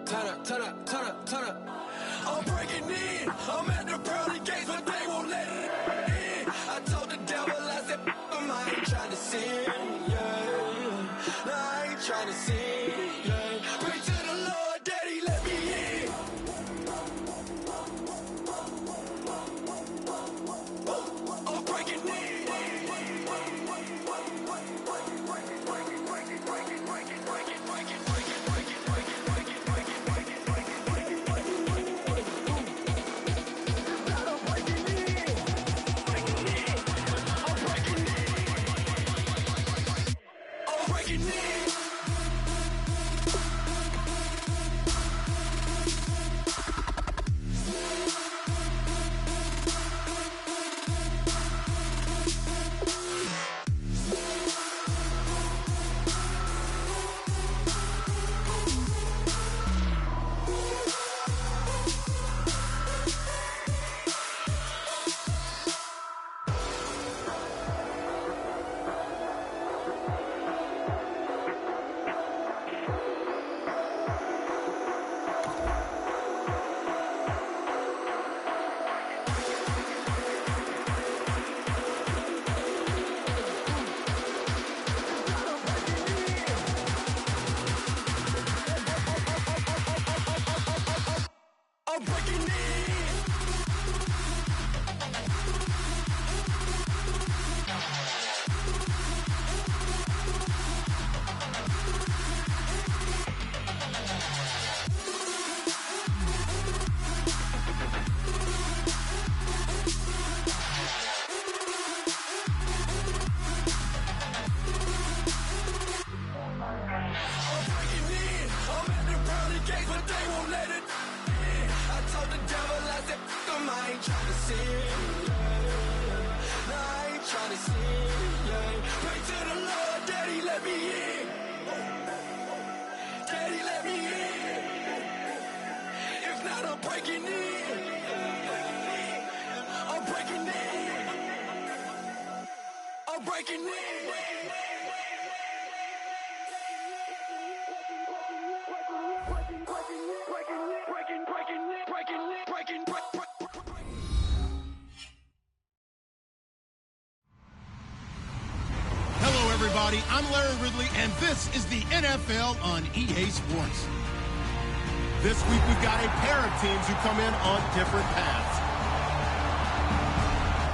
turn up. I'm breaking in. I'm at the pearly gates, but they won't let it in. I told the devil, I said, I ain't trying to sin, yeah. No, I ain't trying to sin, yeah. Pray to the Lord, Daddy, let me in. I'm breaking in. I'm Larry Ridley, and this is the NFL on EA Sports. This week, we've got a pair of teams who come in on different paths.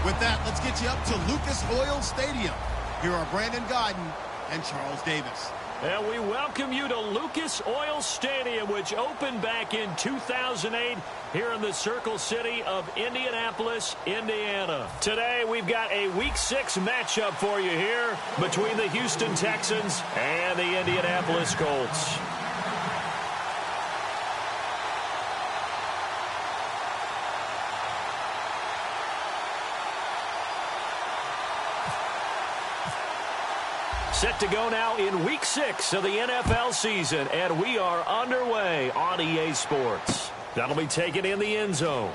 With that, let's get you up to Lucas Oil Stadium. Here are Brandon Godden and Charles Davis. And we welcome you to Lucas Oil Stadium, which opened back in 2008 here in the Circle City of Indianapolis, Indiana. Today, we've got a Week 6 matchup for you here between the Houston Texans and the Indianapolis Colts. Set to go now in Week 6 of the NFL season, and we are underway on EA Sports. That'll be taken in the end zone.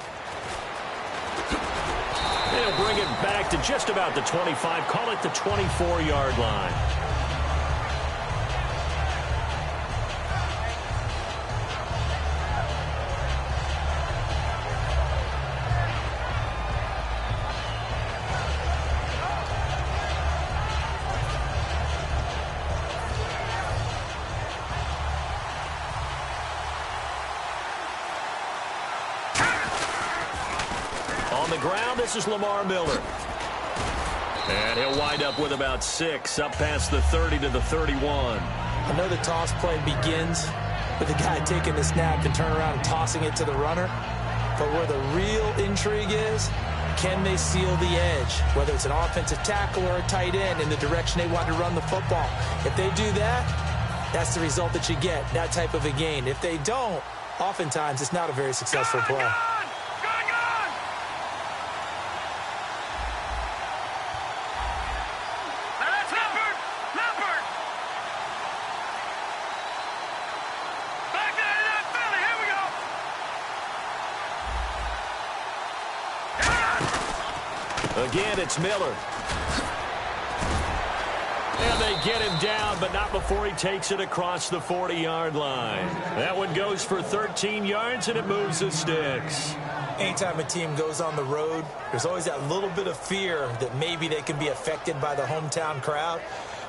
They'll bring it back to just about the 25, call it the 24-yard line. This is Lamar Miller. And he'll wind up with about 6, up past the 30 to the 31. I know the toss play begins with the guy taking the snap and turn around and tossing it to the runner. But where the real intrigue is, can they seal the edge? Whether it's an offensive tackle or a tight end in the direction they want to run the football. If they do that, that's the result that you get, that type of a gain. If they don't, oftentimes it's not a very successful play. Again, it's Miller. And they get him down, but not before he takes it across the 40-yard line. That one goes for 13 yards, and it moves the sticks. Anytime a team goes on the road, there's always that little bit of fear that maybe they can be affected by the hometown crowd.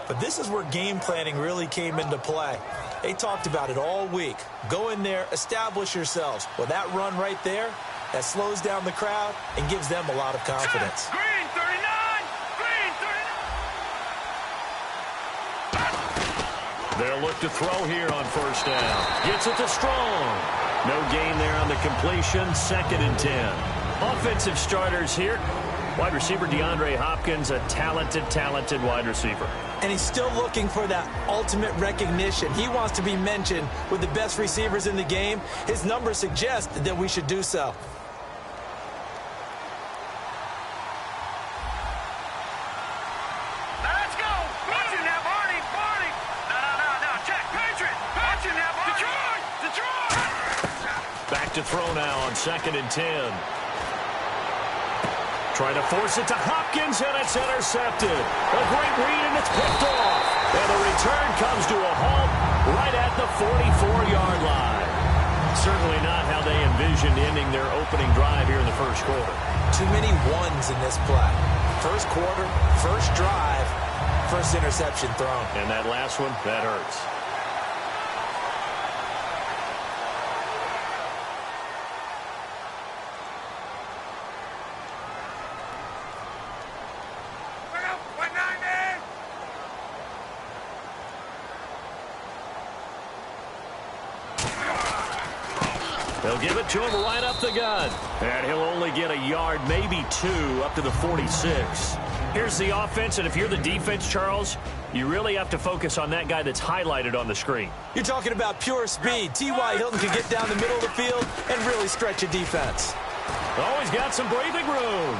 But this is where game planning really came into play. They talked about it all week. Go in there, establish yourselves. Well, that run right there, that slows down the crowd and gives them a lot of confidence. Green 39! Green 39! They'll look to throw here on first down. Gets it to Strong. No gain there on the completion. 2nd and 10. Offensive starters here. Wide receiver DeAndre Hopkins, a talented wide receiver. And he's still looking for that ultimate recognition. He wants to be mentioned with the best receivers in the game. His numbers suggest that we should do so. Let's go! Watch it now, Barney! Barney! No. Check! Patriot! Watch it now, Barney! Detroit! Back to throw now on 2nd and 10. Trying to force it to Hopkins, and it's intercepted. A great read, and it's picked off. And the return comes to a halt right at the 44-yard line. Certainly not how they envisioned ending their opening drive here in the first quarter. Too many ones in this play. First quarter, first drive, first interception thrown. And that last one, that hurts. They'll give it to him right up the gut. And he'll only get a yard, maybe 2, up to the 46. Here's the offense, and if you're the defense, Charles, you really have to focus on that guy that's highlighted on the screen. You're talking about pure speed. T.Y. Hilton can get down the middle of the field and really stretch a defense. Always got some breathing room.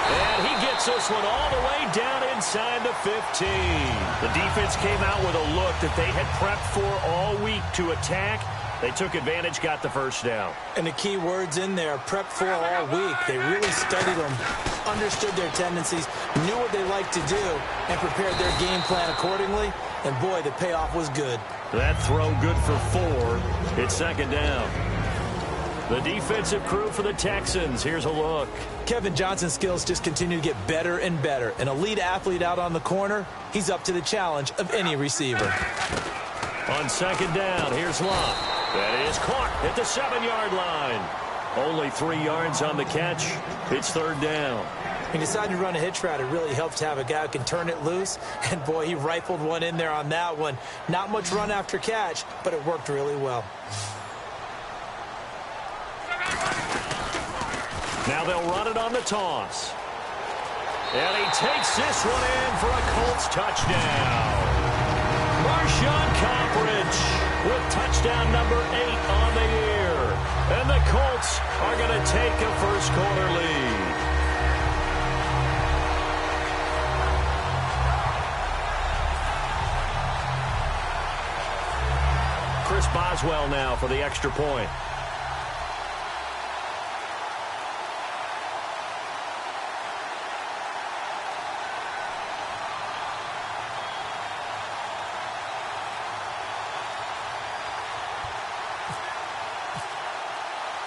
And he gets this one all the way down inside the 15. The defense came out with a look that they had prepped for all week to attack. They took advantage, got the first down. And the key words in there, prepped for all week. They really studied them, understood their tendencies, knew what they liked to do, and prepared their game plan accordingly. And, boy, the payoff was good. That throw good for 4. It's 2nd down. The defensive crew for the Texans. Here's a look. Kevin Johnson's skills just continue to get better and better. An elite athlete out on the corner, he's up to the challenge of any receiver. On 2nd down, here's Locke. That is caught at the 7-yard line. Only 3 yards on the catch. It's 3rd down. He decided to run a hitch route. It really helps to have a guy who can turn it loose. And, boy, he rifled one in there on that one. Not much run after catch, but it worked really well. Now they'll run it on the toss. And he takes this one in for a Colts touchdown. Marshawn Coppridge with touchdown number 8 on the year. And the Colts are going to take a first quarter lead. Chris Boswell now for the extra point.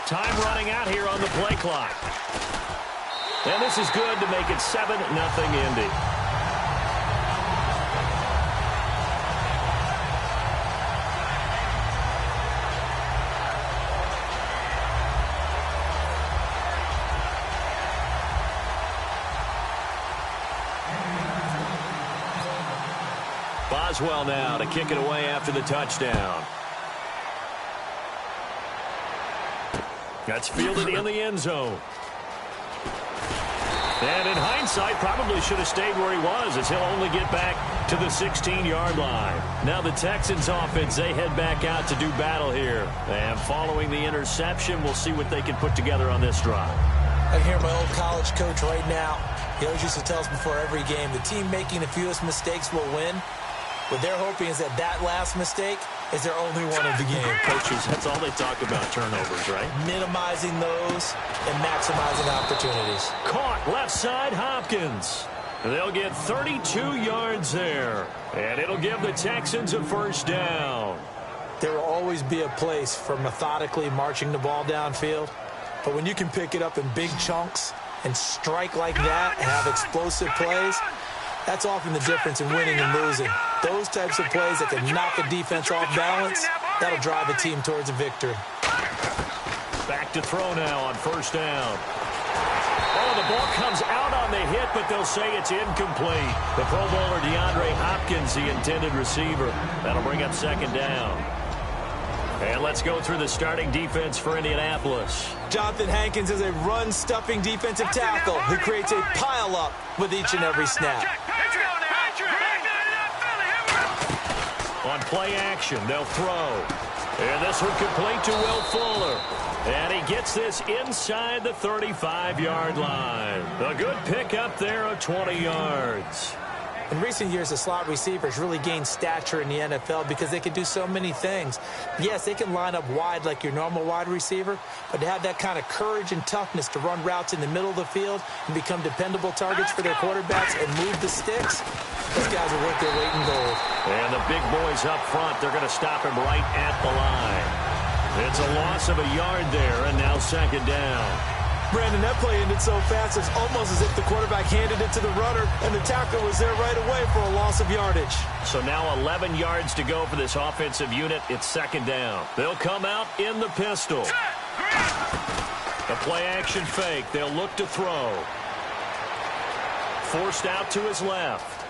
Time running out here on the play clock. And this is good to make it 7-0 Indy. Boswell now to kick it away after the touchdown. That's fielded in the end zone. And in hindsight, probably should have stayed where he was, as he'll only get back to the 16-yard line. Now the Texans offense, they head back out to do battle here. And following the interception, we'll see what they can put together on this drive. I hear my old college coach right now. He always used to tell us before every game, the team making the fewest mistakes will win. What they're hoping is that last mistake is their only one of the game. Coaches, that's all they talk about, turnovers, right? Minimizing those and maximizing opportunities. Caught left side, Hopkins. They'll get 32 yards there, and it'll give the Texans a first down. There will always be a place for methodically marching the ball downfield, but when you can pick it up in big chunks and strike like that and have explosive plays, that's often the difference in winning and losing. Those types of plays that can knock a defense off balance, that'll drive a team towards a victory. Back to throw now on first down. Oh, the ball comes out on the hit, but they'll say it's incomplete. The Pro Bowler DeAndre Hopkins, the intended receiver. That'll bring up second down. And let's go through the starting defense for Indianapolis. Jonathan Hankins is a run-stuffing defensive tackle who creates a pile-up with each and every snap. On play action, they'll throw. And this one complete to Will Fuller. And he gets this inside the 35-yard line. A good pickup there of 20 yards. In recent years, the slot receivers really gained stature in the NFL because they can do so many things. Yes, they can line up wide like your normal wide receiver, but to have that kind of courage and toughness to run routes in the middle of the field and become dependable targets for their quarterbacks and move the sticks, those guys are worth their weight in gold. And the big boys up front, they're going to stop him right at the line. It's a loss of a yard there, and now second down. Brandon, that play ended so fast, it's almost as if the quarterback handed it to the runner, and the tackler was there right away for a loss of yardage. So now 11 yards to go for this offensive unit. It's second down. They'll come out in the pistol. The play-action fake. They'll look to throw. Forced out to his left.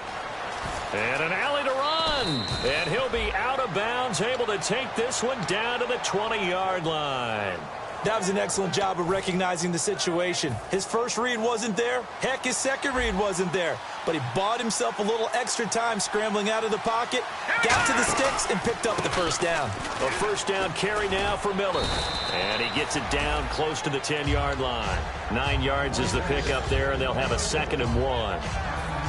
And an alley to run. And he'll be out of bounds, able to take this one down to the 20-yard line. That was an excellent job of recognizing the situation. His first read wasn't there. Heck, his second read wasn't there. But he bought himself a little extra time scrambling out of the pocket, got to the sticks, and picked up the first down. A first down carry now for Miller. And he gets it down close to the 10-yard line. 9 yards is the pickup there, and they'll have a 2nd and 1.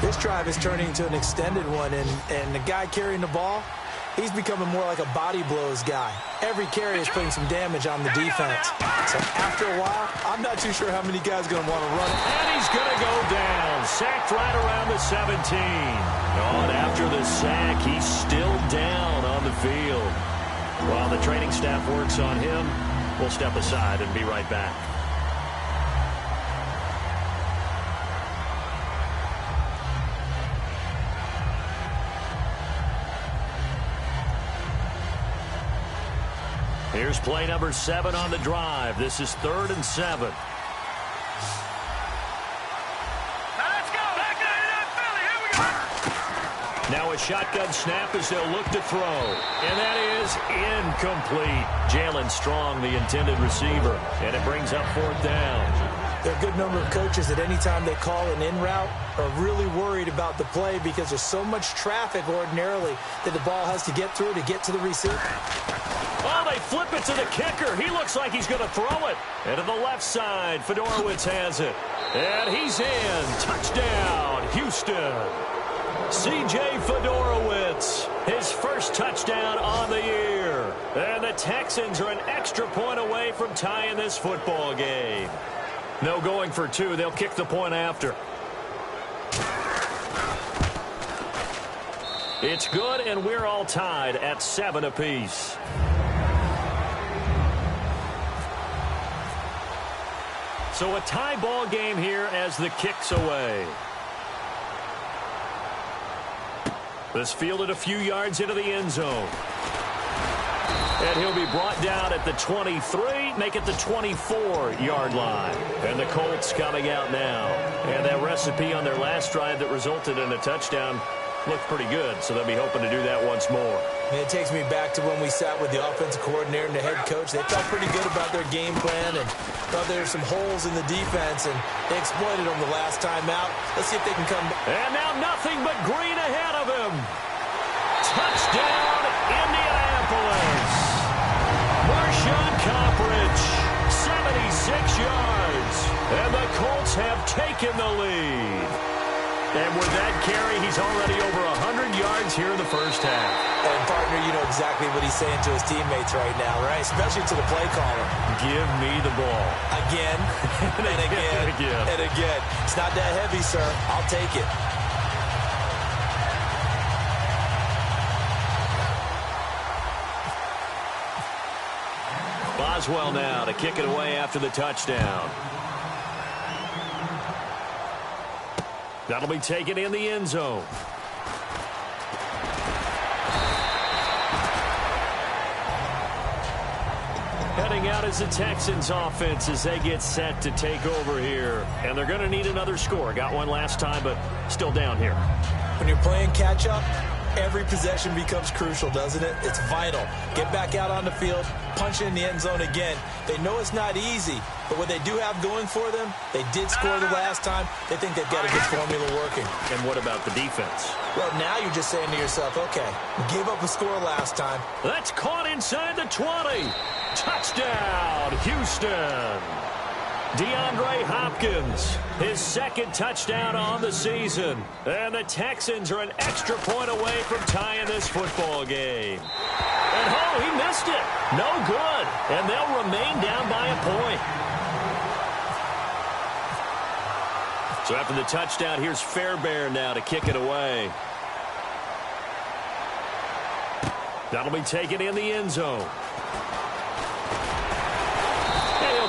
This drive is turning into an extended one, and the guy carrying the ball, he's becoming more like a body blows guy. Every carry is putting some damage on the defense. So after a while, I'm not too sure how many guys are going to want to run it. And he's going to go down. Sacked right around the 17. Oh, and after the sack, he's still down on the field. While the training staff works on him, we'll step aside and be right back. Here's play number 7 on the drive. This is 3rd and 7. Now a shotgun snap as they'll look to throw. And that is incomplete. Jalen Strong, the intended receiver. And it brings up 4th down. There are a good number of coaches that anytime they call an in route are really worried about the play because there's so much traffic ordinarily that the ball has to get through to get to the receiver. Oh, they flip it to the kicker. He looks like he's going to throw it. And to the left side, Fedorowicz has it. And he's in. Touchdown, Houston. C.J. Fedorowicz, his first touchdown on the year. And the Texans are an extra point away from tying this football game. No going for 2. They'll kick the point after. It's good, and we're all tied at 7 apiece. So a tie ball game here as the kick's away. This fielded a few yards into the end zone. And he'll be brought down at the 23, make it the 24-yard line. And the Colts coming out now. And that recipe on their last drive that resulted in a touchdown looked pretty good, so they'll be hoping to do that once more. And it takes me back to when we sat with the offensive coordinator and the head coach. They felt pretty good about their game plan and thought there were some holes in the defense, and they exploited them the last time out. Let's see if they can come back. And now nothing but green ahead of him. Touchdown, Indianapolis. Marshawn Coppridge, 76 yards. And the Colts have taken the lead. And with that carry, he's already over 100 yards here in the first half. And, partner, you know exactly what he's saying to his teammates right now, right? Especially to the play caller. Give me the ball. Again, and again, and again. It's not that heavy, sir. I'll take it. Boswell now to kick it away after the touchdown. That'll be taken in the end zone. Heading out is the Texans offense as they get set to take over here. And they're going to need another score. Got one last time, but still down here. When you're playing catch-up, every possession becomes crucial, doesn't it? It's vital. Get back out on the field, punch it in the end zone again. They know it's not easy, but what they do have going for them, they did score the last time. They think they've got a good formula working. And what about the defense? Well, now you're just saying to yourself, okay, we gave up a score last time. That's caught inside the 20. Touchdown, Houston. DeAndre Hopkins, his second touchdown on the season. And the Texans are an extra point away from tying this football game. And, oh, he missed it. No good. And they'll remain down by a point. So after the touchdown, here's Fairbairn now to kick it away. That'll be taken in the end zone.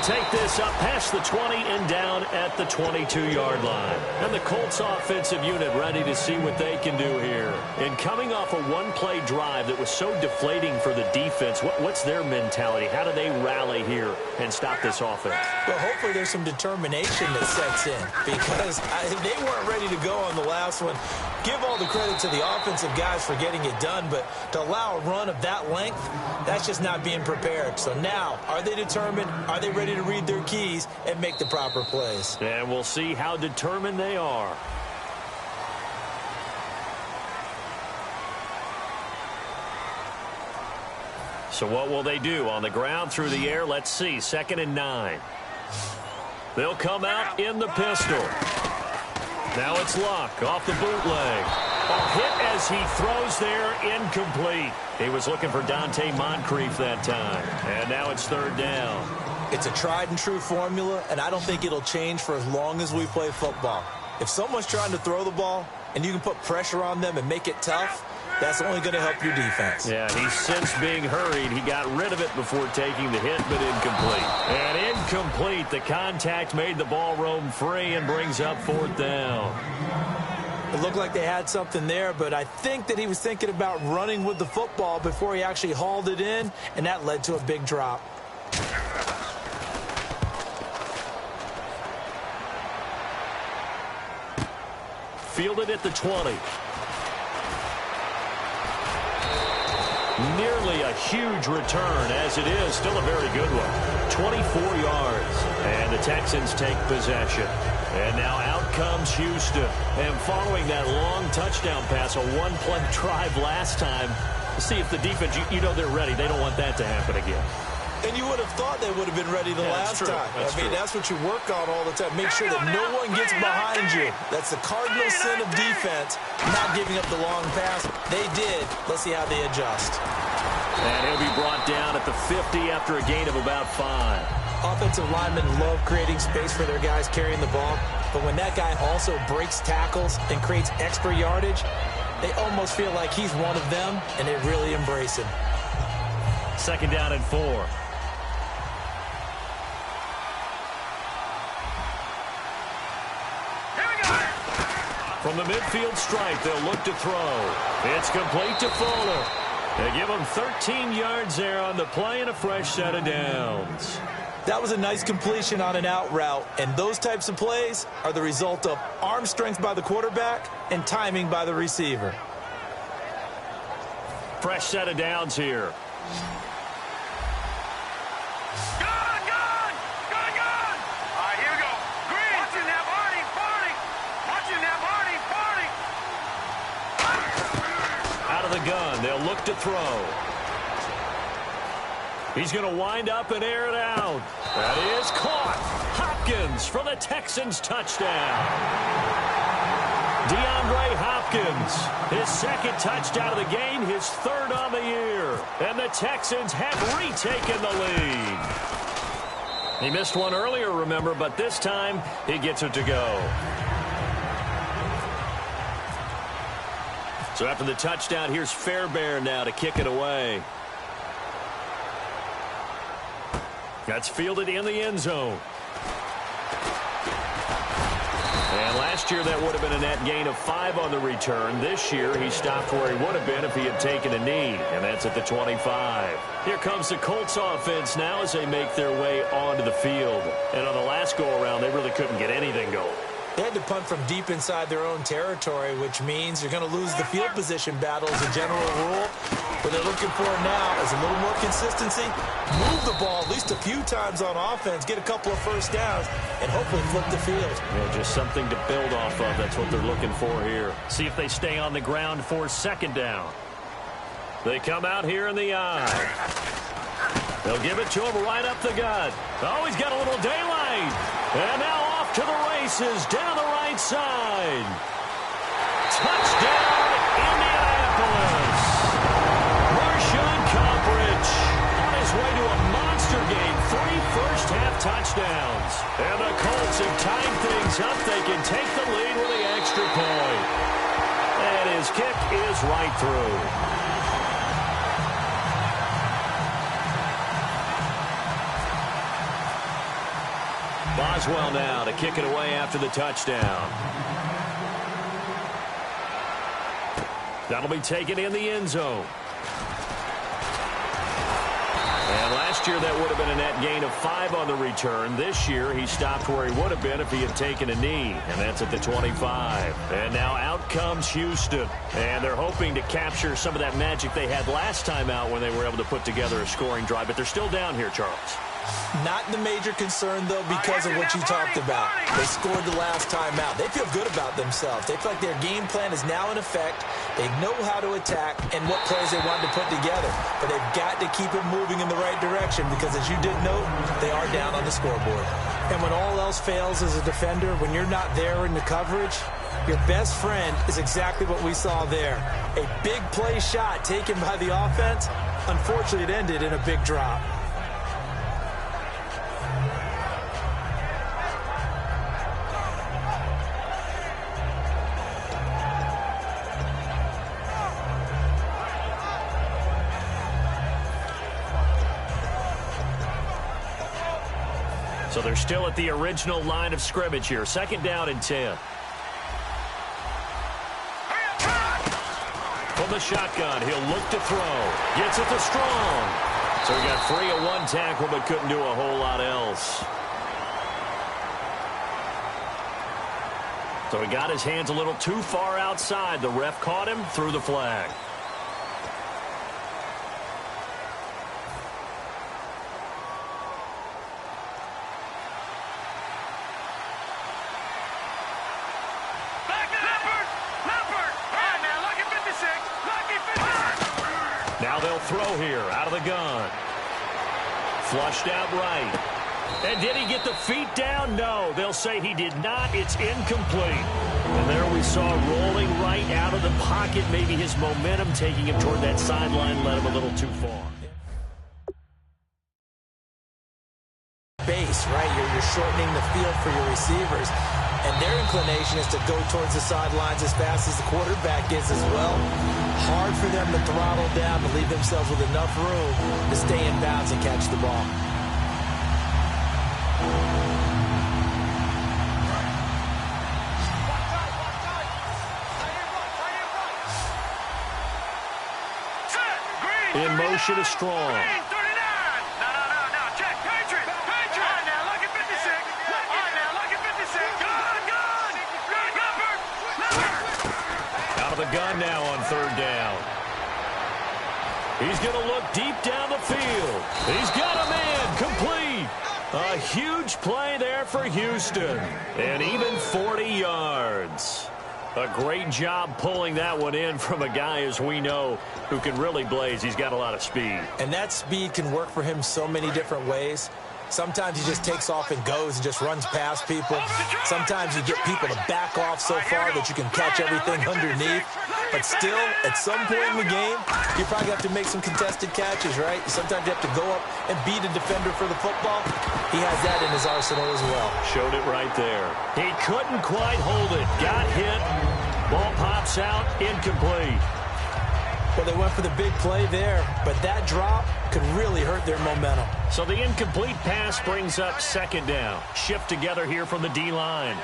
Take this up past the 20 and down at the 22-yard line. And the Colts offensive unit ready to see what they can do here. And coming off a one-play drive that was so deflating for the defense, what's their mentality? How do they rally here and stop this offense? Well, hopefully there's some determination that sets in because they weren't ready to go on the last one. Give all the credit to the offensive guys for getting it done, but to allow a run of that length, that's just not being prepared. So now, are they determined? Are they ready to read their keys and make the proper plays? And we'll see how determined they are. So what will they do? On the ground, through the air, let's see. 2nd and 9. They'll come out in the pistol. Now it's Luck off the bootleg. A hit as he throws there, incomplete. He was looking for Dante Moncrief that time. And now it's 3rd down. It's a tried-and-true formula, and I don't think it'll change for as long as we play football. If someone's trying to throw the ball and you can put pressure on them and make it tough, that's only going to help your defense. Yeah, he's since being hurried. He got rid of it before taking the hit, but incomplete. And incomplete. The contact made the ball roam free and brings up 4th down. It looked like they had something there, but I think that he was thinking about running with the football before he actually hauled it in, and that led to a big drop. Fielded at the 20. Nearly a huge return, as it is. Still a very good one. 24 yards. And the Texans take possession. And now out comes Houston. And following that long touchdown pass, a one-play drive last time, see if the defense, you know they're ready. They don't want that to happen again. And you would have thought they would have been ready the last time. That's what you work on all the time. Make sure that no one gets behind you. That's the cardinal sin of defense, not giving up the long pass. They did. Let's see how they adjust. And he'll be brought down at the 50 after a gain of about 5. Offensive linemen love creating space for their guys carrying the ball. But when that guy also breaks tackles and creates extra yardage, they almost feel like he's one of them, and they really embrace him. 2nd down and 4. From the midfield stripe, they'll look to throw. It's complete to Fuller. They give him 13 yards there on the play and a fresh set of downs. That was a nice completion on an out route, and those types of plays are the result of arm strength by the quarterback and timing by the receiver. Fresh set of downs here. Gun. They'll look to throw. He's going to wind up and air it out. That is caught. Hopkins for the Texans touchdown. DeAndre Hopkins Haskins. His second touchdown of the game, his third on the year. And the Texans have retaken the lead. He missed one earlier, remember, but this time he gets it to go. So after the touchdown, here's Fairbairn now to kick it away. That's fielded in the end zone. And last year that would have been a net gain of 5 on the return. This year he stopped where he would have been if he had taken a knee, and that's at the 25. Here comes the Colts offense now as they make their way onto the field. And on the last go-around, they really couldn't get anything going. They had to punt from deep inside their own territory, which means you're going to lose the field position battle as a general rule. What they're looking for now is a little more consistency, move the ball at least a few times on offense, get a couple of first downs, and hopefully flip the field. Yeah, just something to build off of. That's what they're looking for here. See if they stay on the ground for second down. They come out here in the eye. They'll give it to him right up the gut. Oh, he's got a little daylight. And now off to the races down the right side. Touchdown, Indianapolis. Marshawn Coverage on his way to a monster game. 3 first-half touchdowns. And the Colts have tied things up. They can take the lead with the extra point. And his kick is right through. Boswell now to kick it away after the touchdown. That'll be taken in the end zone. And last year that would have been a net gain of 5 on the return. This year he stopped where he would have been if he had taken a knee, and that's at the 25. And now out comes Houston. And they're hoping to capture some of that magic they had last time out when they were able to put together a scoring drive. But they're still down here, Charles. Not the major concern, though, because of what you talked about. They scored the last time out. They feel good about themselves. They feel like their game plan is now in effect. They know how to attack and what plays they want to put together. But they've got to keep it moving in the right direction because, as you did note, they are down on the scoreboard. And when all else fails as a defender, when you're not there in the coverage, your best friend is exactly what we saw there. A big play shot taken by the offense. Unfortunately, it ended in a big drop. So they're still at the original line of scrimmage here. Second down and 10. From the shotgun, he'll look to throw. Gets it to Strong. So he got free of one tackle but couldn't do a whole lot else. So he got his hands a little too far outside. The ref caught him, threw the flag. Now they'll throw here out of the gun. Flushed out right. And did he get the feet down? No, they'll say he did not. It's incomplete. And there we saw rolling right out of the pocket. Maybe his momentum taking him toward that sideline led him a little too far. Base, right? You're shortening the field for your receivers. And their inclination is to go towards the sidelines as fast as the quarterback is as well. Hard for them to throttle down to leave themselves with enough room to stay in bounds and catch the ball. In motion is Strong. Out of the gun now on third down. He's going to look deep down the field. He's got a man complete. A huge play there for Houston. And even 40 yards. A great job pulling that one in from a guy, as we know, who can really blaze. He's got a lot of speed. And that speed can work for him so many different ways. Sometimes he just takes off and goes and just runs past people. Sometimes you get people to back off so far that you can catch everything underneath. But still, at some point in the game, you probably have to make some contested catches, right? Sometimes you have to go up and beat a defender for the football. He has that in his arsenal as well. Showed it right there. He couldn't quite hold it. Got hit. Ball pops out. Incomplete. Well, they went for the big play there, but that drop could really hurt their momentum. So the incomplete pass brings up second down. Shift together here from the D-line.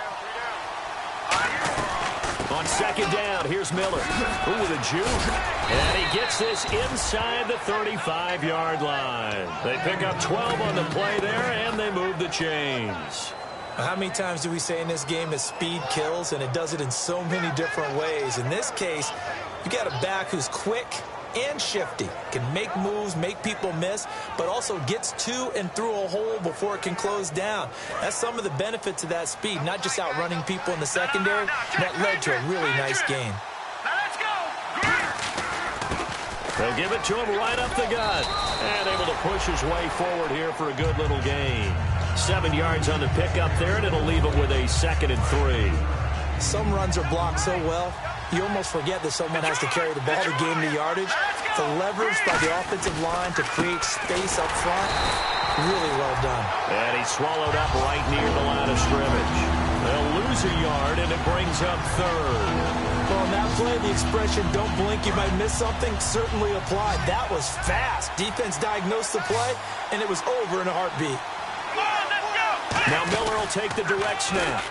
On second down, here's Miller. Ooh, with a juke. And he gets this inside the 35-yard line. They pick up 12 on the play there, and they move the chains. How many times do we say in this game that speed kills, and it does it in so many different ways? In this case, you got a back who's quick and shifty, can make moves, make people miss, but also gets to and through a hole before it can close down. That's some of the benefits of that speed, not just outrunning people in the secondary. That led to a really nice gain. They'll give it to him right up the gut, and able to push his way forward here for a good little gain. 7 yards on the pickup there, and it'll leave him with a 2nd and 3. Some runs are blocked so well, you almost forget that someone has to carry the ball to gain the yardage. The leverage by the offensive line to create space up front, really well done. And he's swallowed up right near the line of scrimmage. They'll lose a yard, and it brings up 3rd. Well, on that play, the expression, don't blink, you might miss something, certainly applied. That was fast. Defense diagnosed the play, and it was over in a heartbeat. Now Miller will take the direct snap.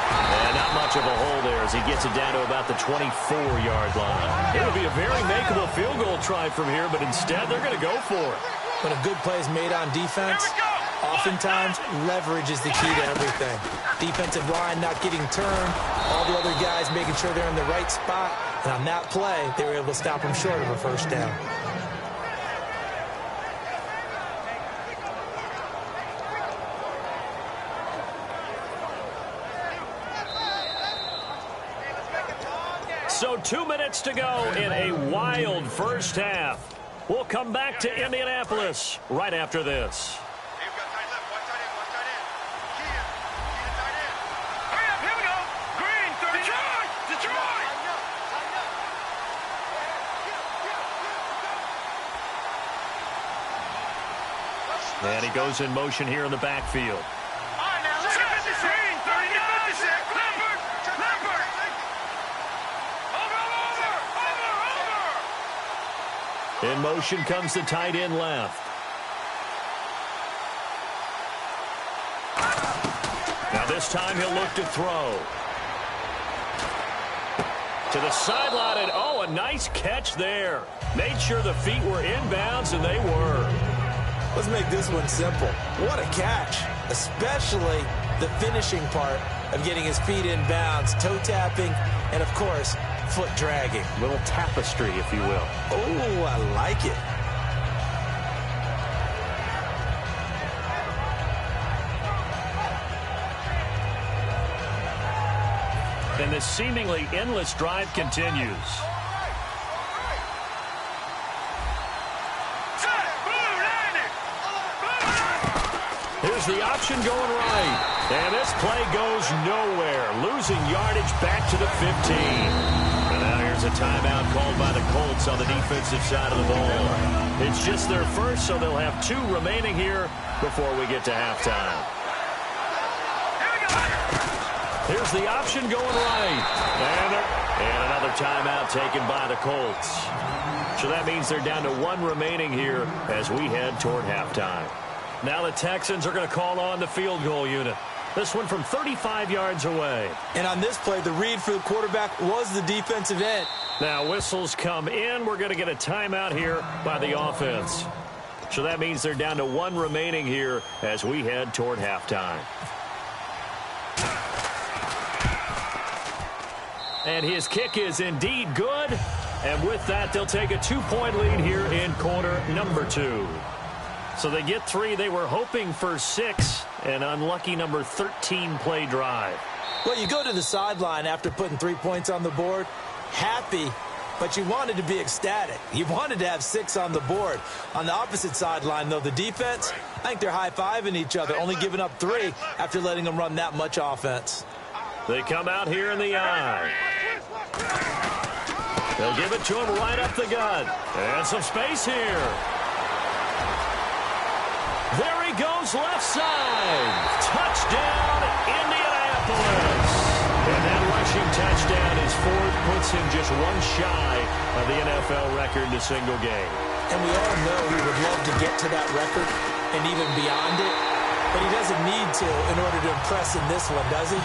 And not much of a hole there as he gets it down to about the 24-yard line. It would be a very makeable field goal try from here, but instead they're going to go for it. When a good play is made on defense, oftentimes leverage is the key to everything. Defensive line not getting turned, all the other guys making sure they're in the right spot, and on that play, they were able to stop them short of a first down. So 2 minutes to go in a wild first half. We'll come back to Indianapolis right after this. And he goes in motion here in the backfield. In motion comes the tight end left. Now this time he'll look to throw. To the sideline, and oh, a nice catch there. Made sure the feet were inbounds, and they were. Let's make this one simple. What a catch, especially the finishing part of getting his feet inbounds, toe tapping, and of course, foot dragging. Little tapestry, if you will. Oh, I like it. And this seemingly endless drive continues. Here's the option going right. And this play goes nowhere. Losing yardage back to the 15. And now here's a timeout called by the Colts on the defensive side of the ball. It's just their first, so they'll have 2 remaining here before we get to halftime. Here's the option going right. And another timeout taken by the Colts. So that means they're down to 1 remaining here as we head toward halftime. Now the Texans are going to call on the field goal unit. This one from 35 yards away. And on this play, the read for the quarterback was the defensive end. Now whistles come in. We're going to get a timeout here by the offense. So that means they're down to 1 remaining here as we head toward halftime. And his kick is indeed good. And with that, they'll take a 2-point lead here in quarter number 2. So they get 3. They were hoping for 6. An unlucky number 13 play drive. Well, you go to the sideline after putting 3 points on the board, happy But you wanted to be ecstatic. You wanted to have 6 on the board. On the opposite sideline, though, the defense, I think they're high-fiving each other, only giving up 3 after letting them run that much offense. They come out here in the eye. They'll give it to him right up the gut. And some space here. There he goes, left side. Touchdown, Indianapolis. And that rushing touchdown is 4th, puts him just 1 shy of the NFL record in a single game. And we all know he would love to get to that record and even beyond it. But he doesn't need to in order to impress in this one, does he?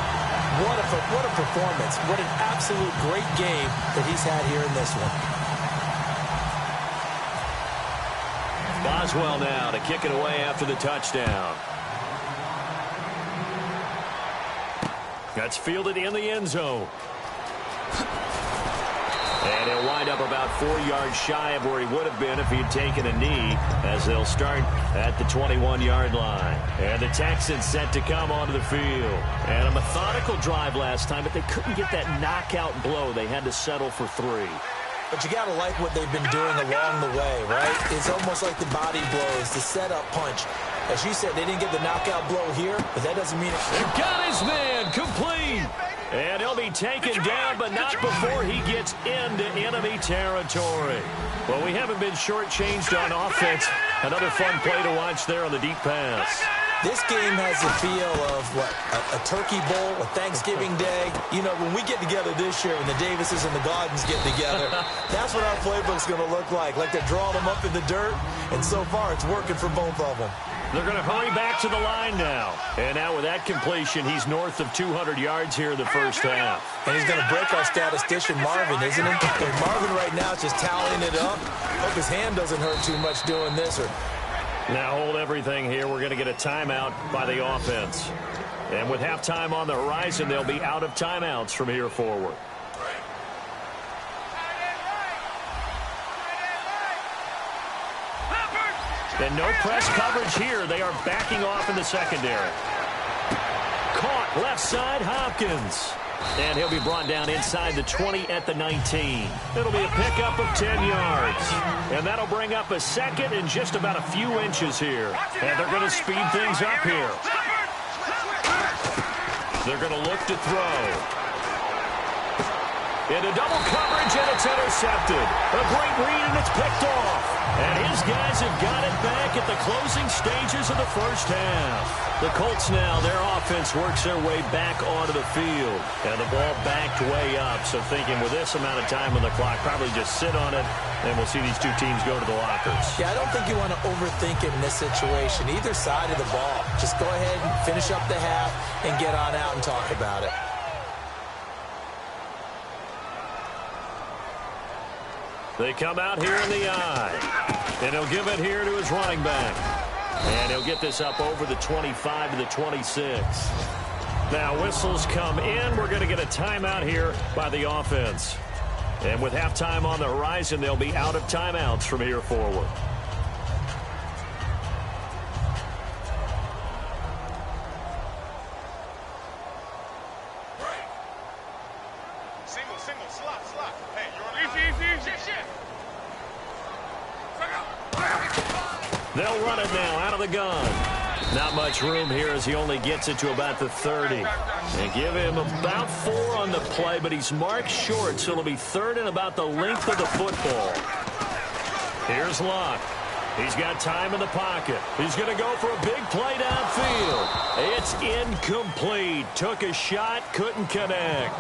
What a performance. What an absolute great game that he's had here in this one. Boswell now to kick it away after the touchdown. That's fielded in the end zone. And he'll wind up about 4 yards shy of where he would have been if he had taken a knee, as they'll start at the 21-yard line. And the Texans set to come onto the field. And a methodical drive last time, but they couldn't get that knockout blow. They had to settle for 3. But you got to like what they've been doing along the way, right? It's almost like the body blows, the setup punch. As you said, they didn't get the knockout blow here, but that doesn't mean He got his man complete. And he'll be taken down, but not before he gets into enemy territory. Well, we haven't been shortchanged on offense. Another fun play to watch there on the deep pass. This game has the feel of, a Turkey Bowl, a Thanksgiving Day. You know, when we get together this year, when the Davises and the Gardens get together, that's what our playbook's going to look like they're drawing them up in the dirt, and so far it's working for both of them. They're going to hurry back to the line now. And now with that completion, he's north of 200 yards here in the first half. And he's going to break our statistician, Marvin, isn't he? And Marvin right now is just tallying it up. Hope his hand doesn't hurt too much doing this. Now hold everything here. We're going to get a timeout by the offense. And with halftime on the horizon, they'll be out of timeouts from here forward. And no press coverage here. They are backing off in the secondary. Caught left side, Hopkins. And he'll be brought down inside the 20 at the 19. It'll be a pickup of 10 yards. And that'll bring up a second and just about a few inches here. And they're going to speed things up here. They're going to look to throw. Into double coverage, and it's intercepted. A great read, and it's picked off. And his guys have got it back at the closing stages of the first half. The Colts now, their offense works their way back onto the field. And the ball backed way up. So thinking with this amount of time on the clock, probably just sit on it, and we'll see these two teams go to the lockers. Yeah, I don't think you want to overthink it in this situation. Either side of the ball. Just go ahead and finish up the half and get on out and talk about it. They come out here in the eye. And he'll give it here to his running back. And he'll get this up over the 25 to the 26. Now whistles come in. We're going to get a timeout here by the offense. And with halftime on the horizon, they'll be out of timeouts from here forward. They'll run it now out of the gun. Not much room here as he only gets it to about the 30. And give him about 4 on the play, but he's marked short, so it'll be 3rd and about the length of the football. Here's Luck. He's got time in the pocket. He's going to go for a big play downfield. It's incomplete. Took a shot, couldn't connect.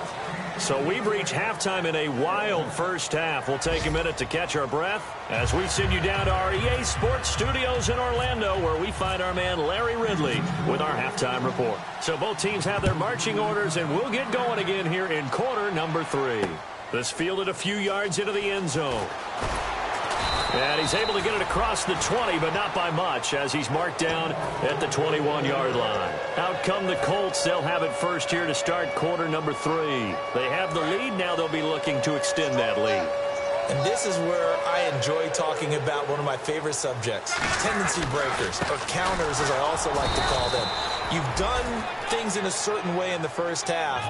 So we've reached halftime in a wild first half. We'll take a minute to catch our breath as we send you down to our EA Sports Studios in Orlando, where we find our man Larry Ridley with our halftime report. So both teams have their marching orders, and we'll get going again here in quarter number 3. This fielded a few yards into the end zone. And he's able to get it across the 20, but not by much, as he's marked down at the 21-yard line. Out come the Colts. They'll have it first here to start quarter number 3. They have the lead. Now they'll be looking to extend that lead. And this is where I enjoy talking about one of my favorite subjects, tendency breakers, or counters as I also like to call them. You've done things in a certain way in the first half,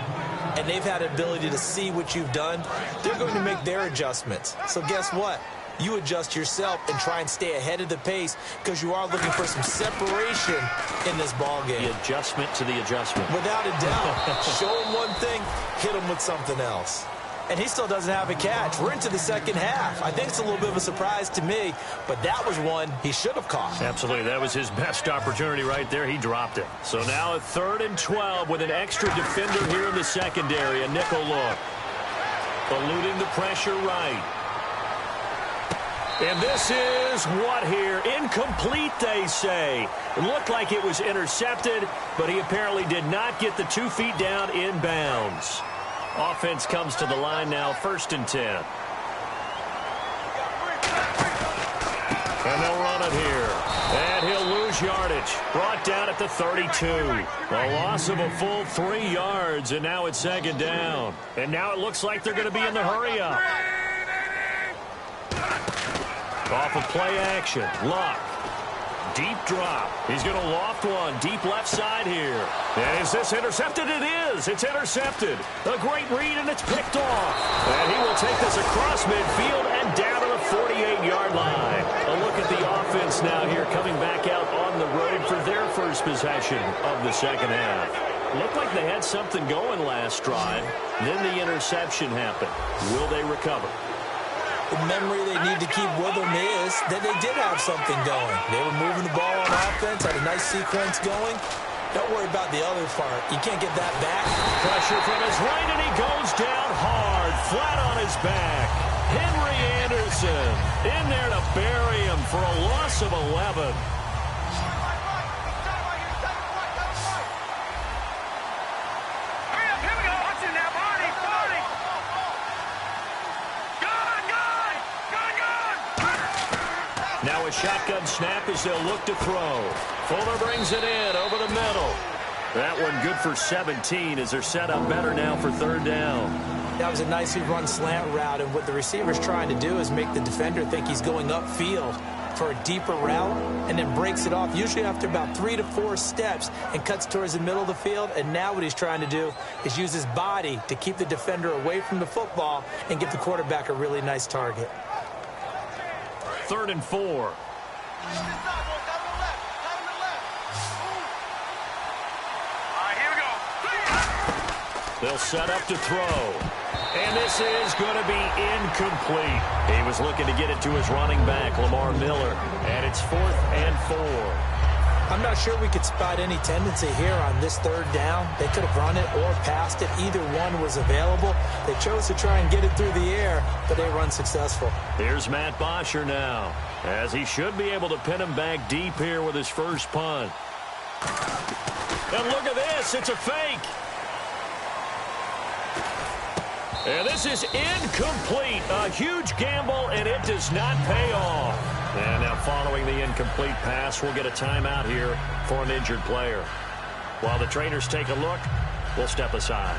and they've had an ability to see what you've done. They're going to make their adjustments. So guess what? You adjust yourself and try and stay ahead of the pace because you are looking for some separation in this ball game. The adjustment to the adjustment. Without a doubt. Show him one thing, hit him with something else. And he still doesn't have a catch. We're into the second half. I think it's a little bit of a surprise to me, but that was one he should have caught. Absolutely. That was his best opportunity right there. He dropped it. So now a 3rd and 12 with an extra defender here in the secondary. A nickel look. Eluding the pressure right. And this is what here? Incomplete, they say. It looked like it was intercepted, but he apparently did not get the 2 feet down inbounds. Offense comes to the line now, 1st and 10. And they'll run it here. And he'll lose yardage. Brought down at the 32. A loss of a full 3 yards, and now it's 2nd down. And now it looks like they're going to be in the hurry-up. Off of play action. Luck. Deep drop. He's going to loft one. Deep left side here. And is this intercepted? It is. It's intercepted. A great read, and it's picked off. And he will take this across midfield and down to the 48-yard line. A look at the offense now here coming back out on the road for their first possession of the second half. Looked like they had something going last drive. Then the interception happened. Will they recover? The memory they need to keep with them is that they did have something going. They were moving the ball on offense, had a nice sequence going. Don't worry about the other part. You can't get that back. Pressure from his right, and he goes down hard, flat on his back. Henry Anderson in there to bury him for a loss of 11. Now a shotgun snap as they'll look to throw. Fuller brings it in over the middle. That one good for 17 as they're set up better now for 3rd down. That was a nicely run slant route, and what the receiver's trying to do is make the defender think he's going upfield for a deeper route and then breaks it off, usually after about 3 to 4 steps, and cuts towards the middle of the field. And now what he's trying to do is use his body to keep the defender away from the football and give the quarterback a really nice target. 3rd and 4. They'll set up to throw. And this is going to be incomplete. He was looking to get it to his running back, Lamar Miller. And it's 4th and 4. I'm not sure we could spot any tendency here on this 3rd down. They could have run it or passed it. Either one was available. They chose to try and get it through the air, but they run successful. Here's Matt Bosher now, as he should be able to pin him back deep here with his first punt. And look at this. It's a fake. And this is incomplete. A huge gamble, and it does not pay off. And now following the incomplete pass, we'll get a timeout here for an injured player. While the trainers take a look, we'll step aside.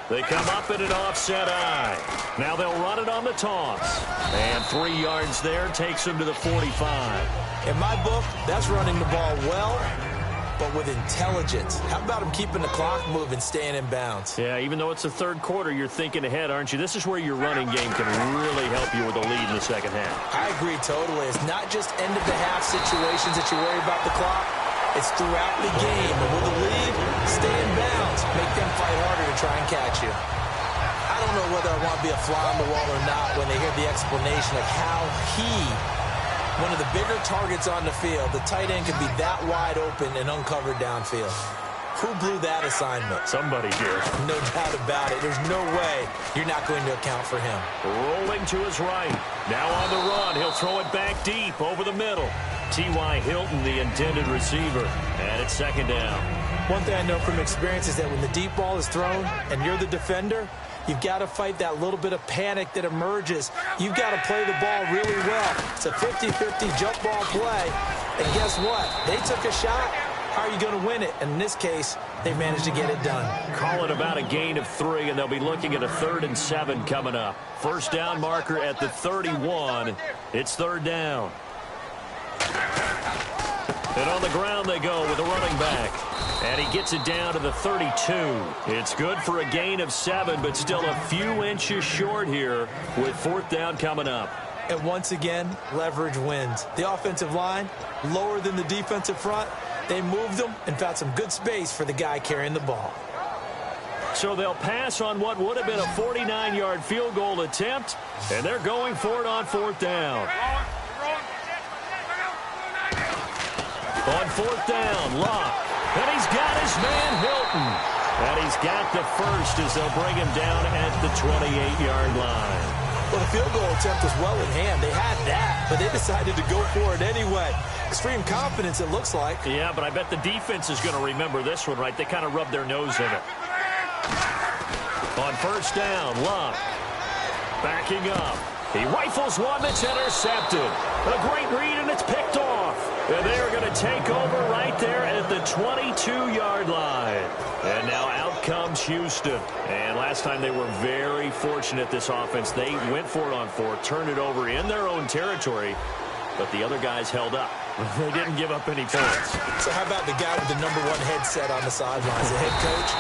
They come up in an offset eye. Now they'll run it on the toss. And 3 yards there takes them to the 45. In my book, that's running the ball well, but with intelligence. How about him keeping the clock moving, staying in bounds? Yeah, even though it's the 3rd quarter, you're thinking ahead, aren't you? This is where your running game can really help you with a lead in the second half. I agree totally. It's not just end-of-the-half situations that you worry about the clock. It's throughout the game. And with a lead, stay in bounds. Make them fight harder to try and catch you. I don't know whether I want to be a fly on the wall or not when they hear the explanation of how one of the bigger targets on the field, the tight end, can be that wide open and uncovered downfield. Who blew that assignment? Somebody did. No doubt about it. There's no way you're not going to account for him. Rolling to his right. Now on the run. He'll throw it back deep over the middle. T.Y. Hilton, the intended receiver. And it's 2nd down. One thing I know from experience is that when the deep ball is thrown and you're the defender, you've got to fight that little bit of panic that emerges. You've got to play the ball really well. It's a 50-50 jump ball play. And guess what? They took a shot. how are you going to win it? And in this case, they've managed to get it done. Call it about a gain of 3, and they'll be looking at a 3rd and 7 coming up. First down marker at the 31. It's 3rd down. And on the ground they go with a running back. And he gets it down to the 32. It's good for a gain of 7, but still a few inches short here with 4th down coming up. And once again, leverage wins. The offensive line, lower than the defensive front. They moved them and found some good space for the guy carrying the ball. So they'll pass on what would have been a 49-yard field goal attempt, and they're going for it on 4th down. On 4th down, Locke. And he's got his man, Hilton. And he's got the first as they'll bring him down at the 28-yard line. Well, the field goal attempt was well in hand. They had that, but they decided to go for it anyway. Extreme confidence, it looks like. Yeah, but I bet the defense is going to remember this one, right? They kind of rubbed their nose in it. On 1st down, Locke backing up. He rifles one that's intercepted. A great read, and it's picked off. And they're going to take over right there at the 22-yard line. And now out comes Houston. And last time they were very fortunate, this offense. They went for it on 4, turned it over in their own territory, but the other guys held up. They didn't give up any points. So how about the guy with the #1 headset on the sidelines, the head coach?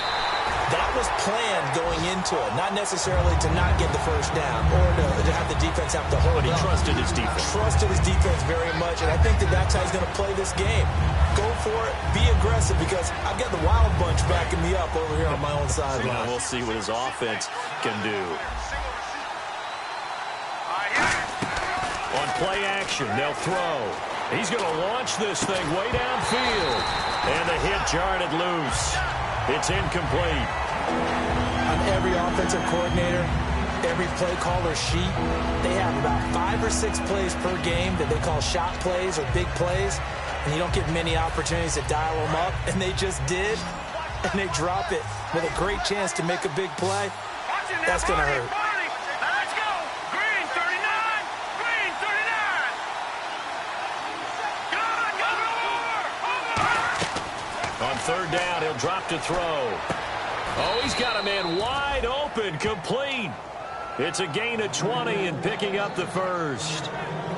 That was planned going into it, not necessarily to not get the first down or to have the defense have to hold But he up. trusted his defense. Trusted his defense very much, and I think that's how he's going to play this game. Go for it, be aggressive, because I've got the wild bunch backing me up over here on my own sideline. Now we'll see what his offense can do. On play action, they'll throw. He's going to launch this thing way downfield. And the hit jarred it loose. It's incomplete. On every offensive coordinator, every play caller sheet, they have about 5 or 6 plays per game that they call shot plays or big plays, and you don't get many opportunities to dial them up, and they just did, and they drop it with a great chance to make a big play. That's going to hurt. Let's go. Green 39. Green 39. Go. On 3rd down, he'll drop to throw. Oh, he's got a man wide open, complete. It's a gain of 20 and picking up the first.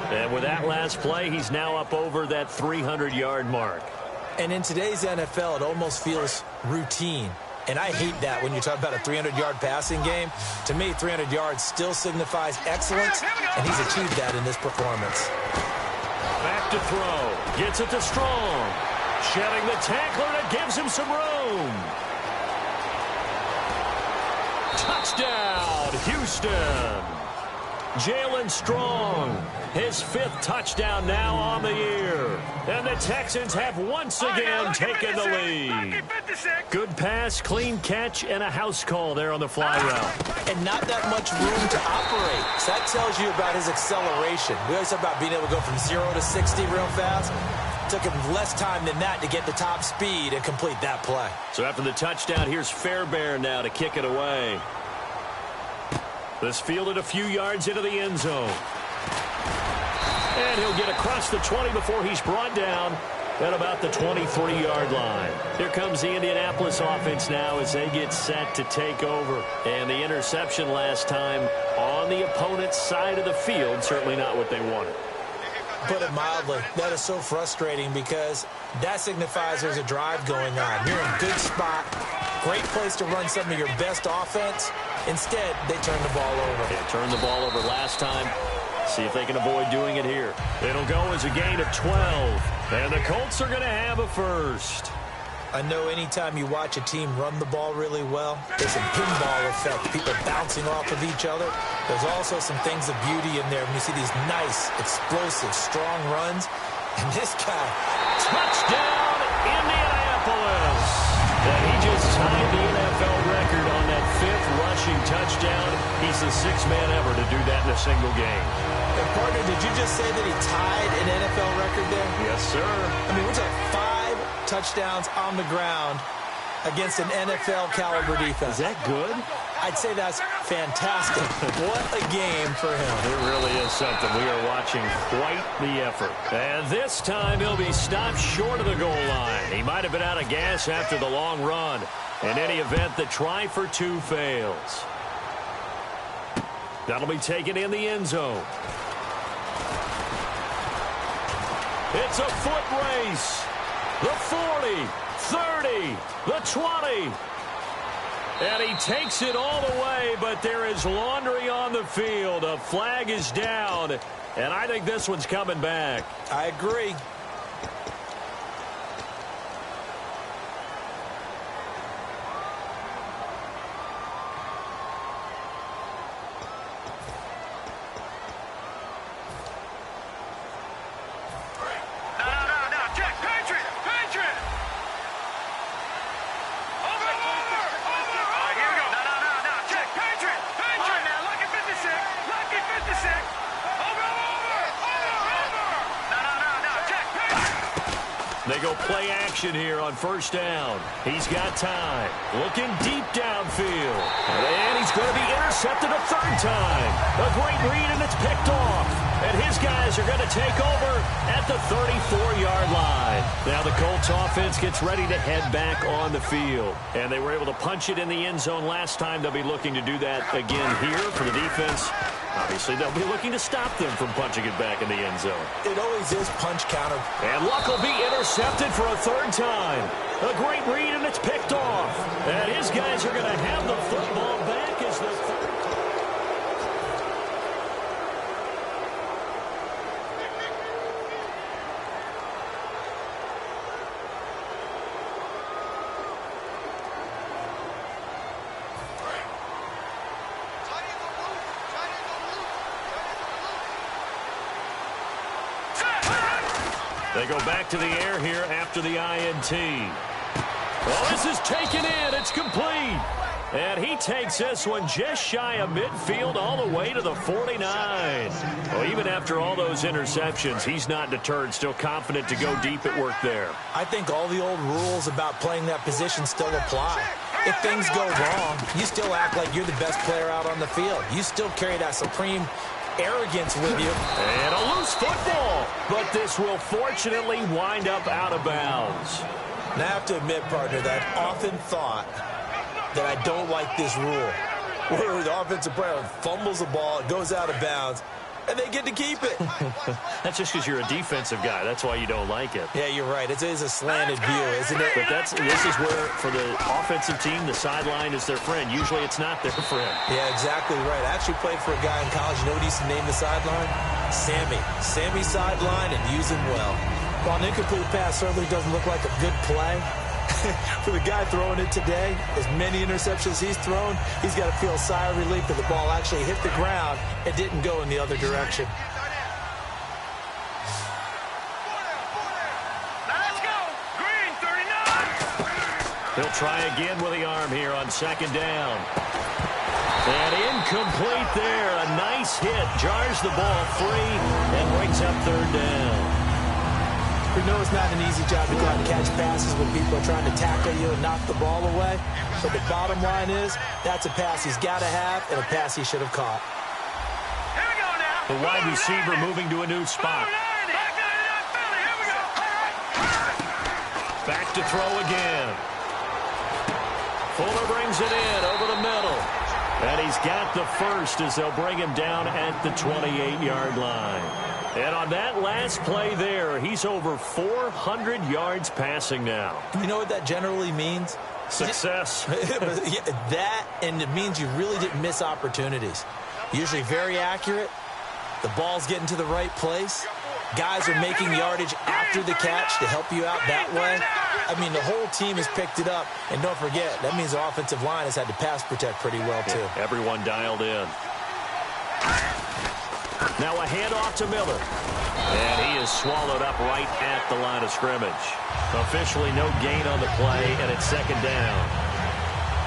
And with that last play, he's now up over that 300-yard mark. And in today's NFL, it almost feels routine. And I hate that when you talk about a 300-yard passing game. To me, 300 yards still signifies excellence, and he's achieved that in this performance. Back to throw. Gets it to Strong. Shedding the tackler that gives him some room. Touchdown, Houston. Jalen Strong, his 5th touchdown now on the year. And the Texans have once again taken the lead. Good pass, clean catch, and a house call there on the fly route. And not that much room to operate. So that tells you about his acceleration. We always talk about being able to go from 0 to 60 real fast. Took him less time than that to get the top speed and complete that play. So after the touchdown, here's Fairbairn now to kick it away. This fielded a few yards into the end zone. And he'll get across the 20 before he's brought down at about the 23-yard line. Here comes the Indianapolis offense now as they get set to take over. And the interception last time on the opponent's side of the field, certainly not what they wanted. Put it mildly, that is so frustrating because that signifies there's a drive going on. You're in a good spot, great place to run some of your best offense. Instead, they turn the ball over. They turned the ball over last time. See if they can avoid doing it here. It'll go as a gain of 12. And the Colts are going to have a first. I know anytime you watch a team run the ball really well, there's a pinball effect, people bouncing off of each other. There's also some things of beauty in there when you see these nice, explosive, strong runs. And this guy, touchdown, Indianapolis. And he just tied the NFL record on that 5th rushing touchdown. He's the 6th man ever to do that in a single game. And partner, did you just say that he tied an NFL record there? Yes, sir. I mean, we're talking 5 touchdowns on the ground against an NFL caliber defense. Is that good? I'd say that's fantastic. What a game for him. It really is something. We are watching quite the effort. And this time he'll be stopped short of the goal line. He might have been out of gas after the long run. In any event, the try for two fails. That'll be taken in the end zone. It's a foot race. The 40, 30, the 20. And he takes it all the way, but there is laundry on the field. A flag is down, and I think this one's coming back. I agree. They go play action here on first down. He's got time. Looking deep downfield. And he's going to be intercepted a third time. A great read, and it's picked off. And his guys are going to take over at the 34-yard line. Now the Colts offense gets ready to head back on the field. And they were able to punch it in the end zone last time. They'll be looking to do that again here for the defense. Obviously, they'll be looking to stop them from punching it back in the end zone. It always is punch counter. And Luck will be intercepted for a third time. A great read, and it's picked off. And his guys are going to have the football back as the third. They go back to the air here after the INT. Well, this is taken in. It's complete. And he takes this one just shy of midfield all the way to the 49. Well, even after all those interceptions, he's not deterred, still confident to go deep at work there. I think all the old rules about playing that position still apply. If things go wrong, you still act like you're the best player out on the field. You still carry that supreme arrogance with you. And a loose football, but this will fortunately wind up out of bounds. And I have to admit, partner, that I've often thought that I don't like this rule, where the offensive player fumbles the ball, it goes out of bounds, and they get to keep it. That's just because you're a defensive guy. That's why you don't like it. Yeah, you're right. It is a slanted view, isn't it? But this is where, for the offensive team, the sideline is their friend. Usually it's not their friend. Yeah, exactly right. I actually played for a guy in college. You know what he used to name the sideline? Sammy. Sammy sideline, and use him well. While an incomplete pass certainly doesn't look like a good play, for the guy throwing it today, as many interceptions he's thrown, he's got to feel a sigh of relief that the ball actually hit the ground and didn't go in the other direction. Let's go. Green, 39. He'll try again with the arm here on second down. And incomplete there. A nice hit. Jars the ball free and brings up third down. We know it's not an easy job to go out and catch passes when people are trying to tackle you and knock the ball away. But the bottom line is, that's a pass he's got to have and a pass he should have caught. Here we go now. The wide receiver moving to a new spot. Back to throw again. Fuller brings it in over the middle. And he's got the first as they'll bring him down at the 28-yard line. And on that last play there, he's over 400 yards passing now. You know what that generally means? Success. That, and it means you really didn't miss opportunities. Usually very accurate. The ball's getting to the right place. Guys are making yardage after the catch to help you out that way. I mean, the whole team has picked it up. And don't forget, that means the offensive line has had to pass protect pretty well, too. Yeah, everyone dialed in. Now a handoff to Miller. And he is swallowed up right at the line of scrimmage. Officially no gain on the play, and it's second down.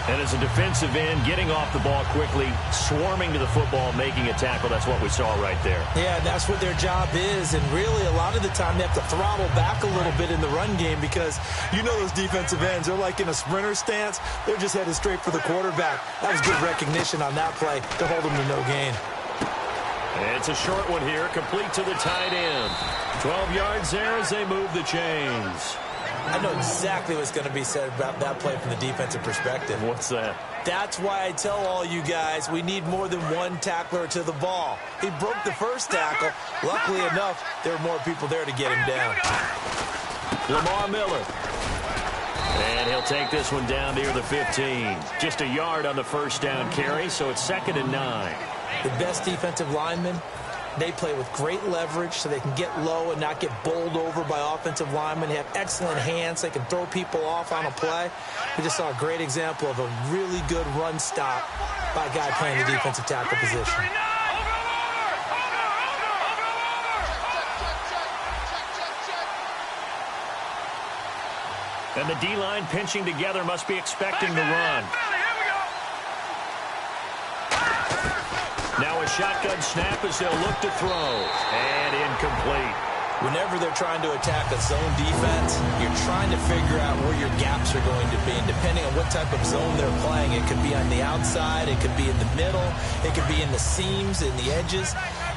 And as a defensive end, getting off the ball quickly, swarming to the football, making a tackle, that's what we saw right there. Yeah, that's what their job is. And really, a lot of the time, they have to throttle back a little bit in the run game because you know those defensive ends, they're like in a sprinter stance. They're just headed straight for the quarterback. That was good recognition on that play to hold them to no gain. It's a short one here, complete to the tight end. 12 yards there as they move the chains. I know exactly what's going to be said about that play from the defensive perspective. What's that? That's why I tell all you guys we need more than one tackler to the ball. He broke the first tackle. Luckily enough, there were more people there to get him down. Lamar Miller. And he'll take this one down near the 15. Just a yard on the first down carry, so it's 2nd and 9. The best defensive linemen, they play with great leverage so they can get low and not get bowled over by offensive linemen. They have excellent hands. They can throw people off on a play. We just saw a great example of a really good run stop by a guy playing the defensive tackle position. And the D-line pinching together must be expecting the run. Now a shotgun snap as they'll look to throw. And incomplete. Whenever they're trying to attack a zone defense, you're trying to figure out where your gaps are going to be. And depending on what type of zone they're playing, it could be on the outside, it could be in the middle, it could be in the seams, in the edges.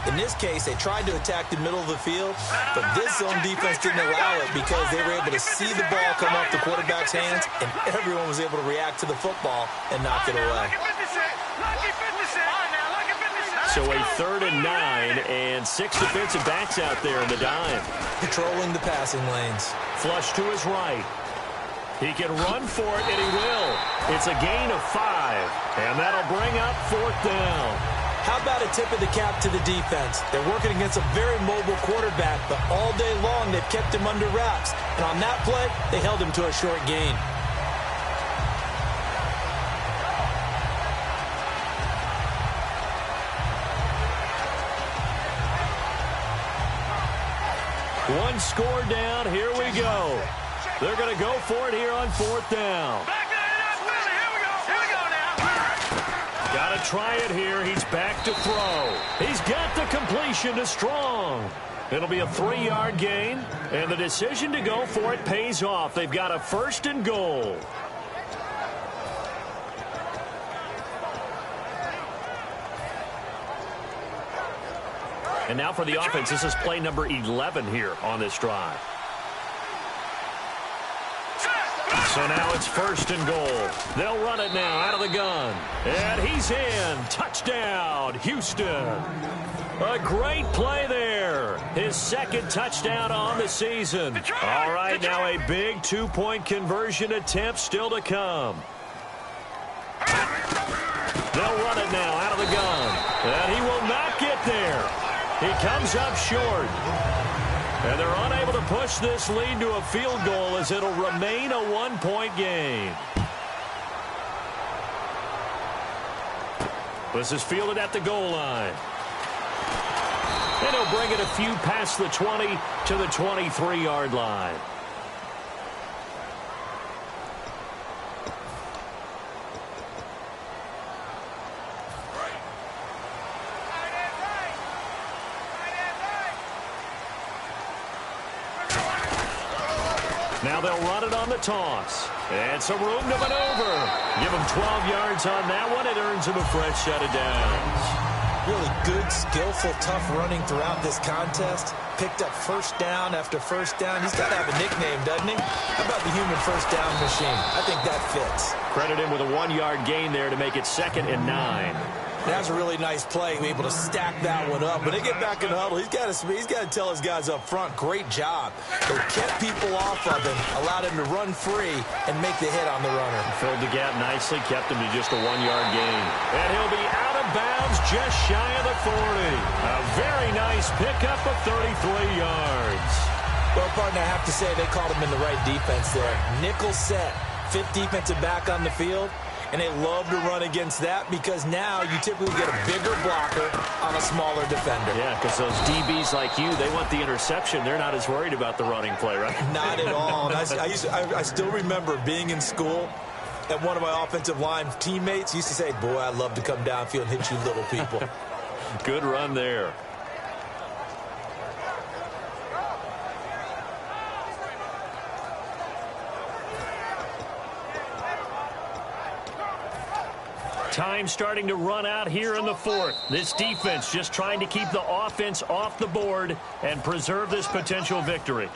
In this case, they tried to attack the middle of the field, but this zone defense didn't allow it because they were able to see the ball come off the quarterback's hands, and everyone was able to react to the football and knock it away. So a 3rd and 9 and 6 defensive backs out there in the dime. Controlling the passing lanes. Flush to his right. He can run for it, and he will. It's a gain of 5, and that'll bring up 4th down. How about a tip of the cap to the defense? They're working against a very mobile quarterback, but all day long they've kept him under wraps. And on that play, they held him to a short gain. One score down. Here we go. They're going to go for it here on 4th down. Got to try it here. He's back to throw. He's got the completion to Strong. It'll be a 3-yard gain, and the decision to go for it pays off. They've got a 1st and goal. And now for the offense, this is play number 11 here on this drive. So now it's 1st and goal. They'll run it now out of the gun. And he's in. Touchdown, Houston. A great play there. His 2nd touchdown on the season. All right, now a big 2-point conversion attempt still to come. They'll run it now out of the gun. And he will not get there. He comes up short. And they're unable to push this lead to a field goal as it'll remain a 1-point game. This is fielded at the goal line. And he'll bring it a few past the 20 to the 23-yard line. Now they'll run it on the toss. And some room to maneuver. Give him 12 yards on that one. It earns him a fresh set of downs. Really good, skillful, tough running throughout this contest. Picked up 1st down after 1st down. He's got to have a nickname, doesn't he? How about the human 1st down machine? I think that fits. Credit him with a 1-yard gain there to make it 2nd and 9. That's a really nice play, able to stack that one up. When they get back in the huddle, he's got to tell his guys up front, great job. They kept people off of him, allowed him to run free and make the hit on the runner. Filled the gap nicely, kept him to just a 1-yard gain. And he'll be out of bounds just shy of the 40. A very nice pickup of 33 yards. Well, partner, I have to say they called him in the right defense there. Nickel set, 5th defensive back on the field. And they love to run against that because now you typically get a bigger blocker on a smaller defender. Yeah, because those DBs like you, they want the interception. They're not as worried about the running play, right? Not at all. And I still remember being in school, And one of my offensive line teammates used to say, boy, I'd love to come downfield and hit you little people. Good run there. Time starting to run out here in the fourth. This defense just trying to keep the offense off the board and preserve this potential victory.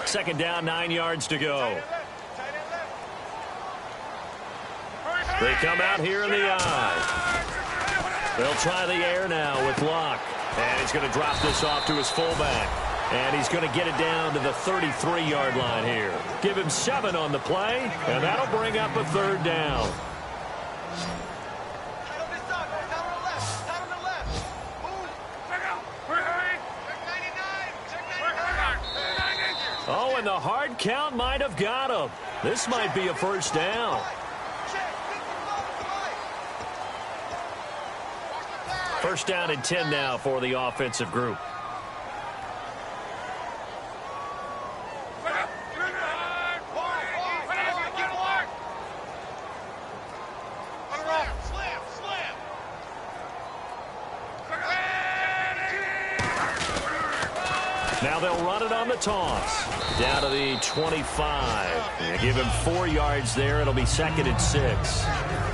Second down, 9 yards to go. They come out here in the eye. They'll try the air now with Locke. And he's going to drop this off to his fullback. And he's going to get it down to the 33-yard line here. Give him 7 on the play, and that'll bring up a third down. Oh, and the hard count might have got him. This might be a first down. First down and 10 now for the offensive group. Now they'll run it on the toss. Down to the 25. Give him 4 yards there. It'll be 2nd and 6.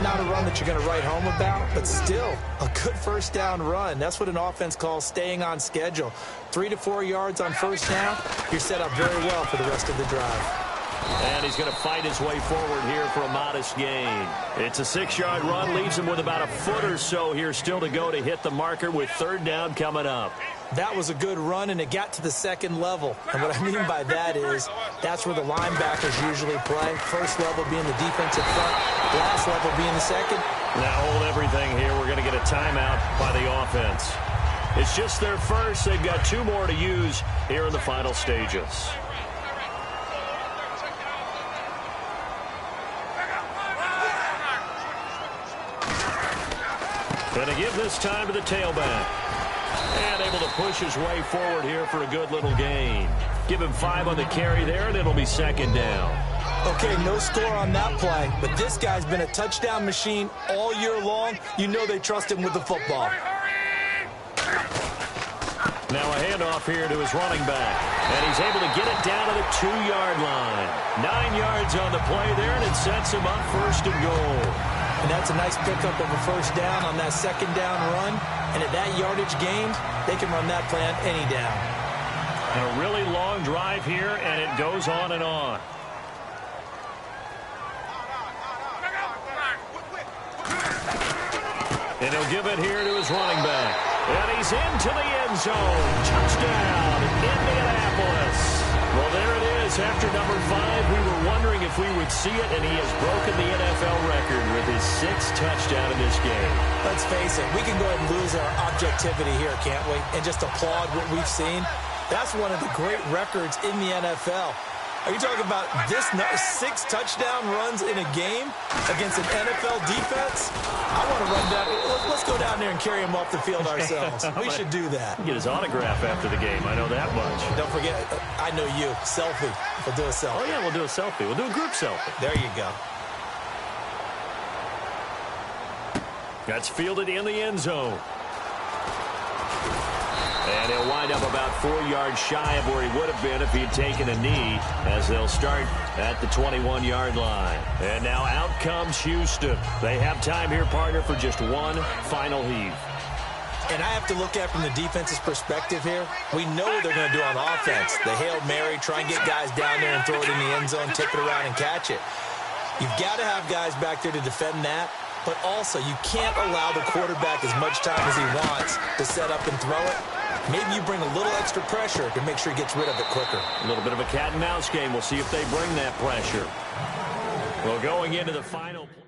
Not a run that you're going to write home about, but still a good first down run. That's what an offense calls staying on schedule. 3 to 4 yards on first down. You're set up very well for the rest of the drive. And he's going to fight his way forward here for a modest gain. It's a 6-yard run. Leaves him with about a foot or so here still to go to hit the marker with third down coming up. That was a good run, and it got to the second level. And what I mean by that is that's where the linebackers usually play. First level being the defensive front, last level being the second. Now hold everything here. We're going to get a timeout by the offense. It's just their first. They've got 2 more to use here in the final stages. Going to give this time to the tailback. And able to push his way forward here for a good little gain. Give him 5 on the carry there, and it'll be 2nd down. Okay, no score on that play, but this guy's been a touchdown machine all year long. You know they trust him with the football. Now a handoff here to his running back. And he's able to get it down to the 2-yard line. 9 yards on the play there, and it sets him up 1st and goal. And that's a nice pickup of a first down on that 2nd down run. And at that yardage gained, they can run that play on any down. And a really long drive here, and it goes on and on. And he'll give it here to his running back. And he's into the end zone. Touchdown, Indianapolis. Well, there it is. After number 5, we were wondering if we would see it, and he has broken the NFL record with his 6th touchdown in this game. Let's face it, we can go ahead and lose our objectivity here, can't we? And just applaud what we've seen. That's one of the great records in the NFL. Are you talking about this 6 touchdown runs in a game against an NFL defense? I want to run down. Let's go down there and carry him off the field ourselves. We should do that. Get his autograph after the game. I know that much. Don't forget, I know you. Selfie. We'll do a selfie. Oh, yeah, we'll do a selfie. We'll do a group selfie. There you go. That's fielded in the end zone. And he'll wind up about 4 yards shy of where he would have been if he had taken a knee, as they'll start at the 21-yard line. And now out comes Houston. They have time here, partner, for just one final heave. And I have to look at it from the defense's perspective here. We know what they're going to do on offense. The Hail Mary, try and get guys down there and throw it in the end zone, tip it around and catch it. You've got to have guys back there to defend that. But also, you can't allow the quarterback as much time as he wants to set up and throw it. Maybe you bring a little extra pressure to make sure he gets rid of it quicker. A little bit of a cat and mouse game. We'll see if they bring that pressure. Well, going into the final play.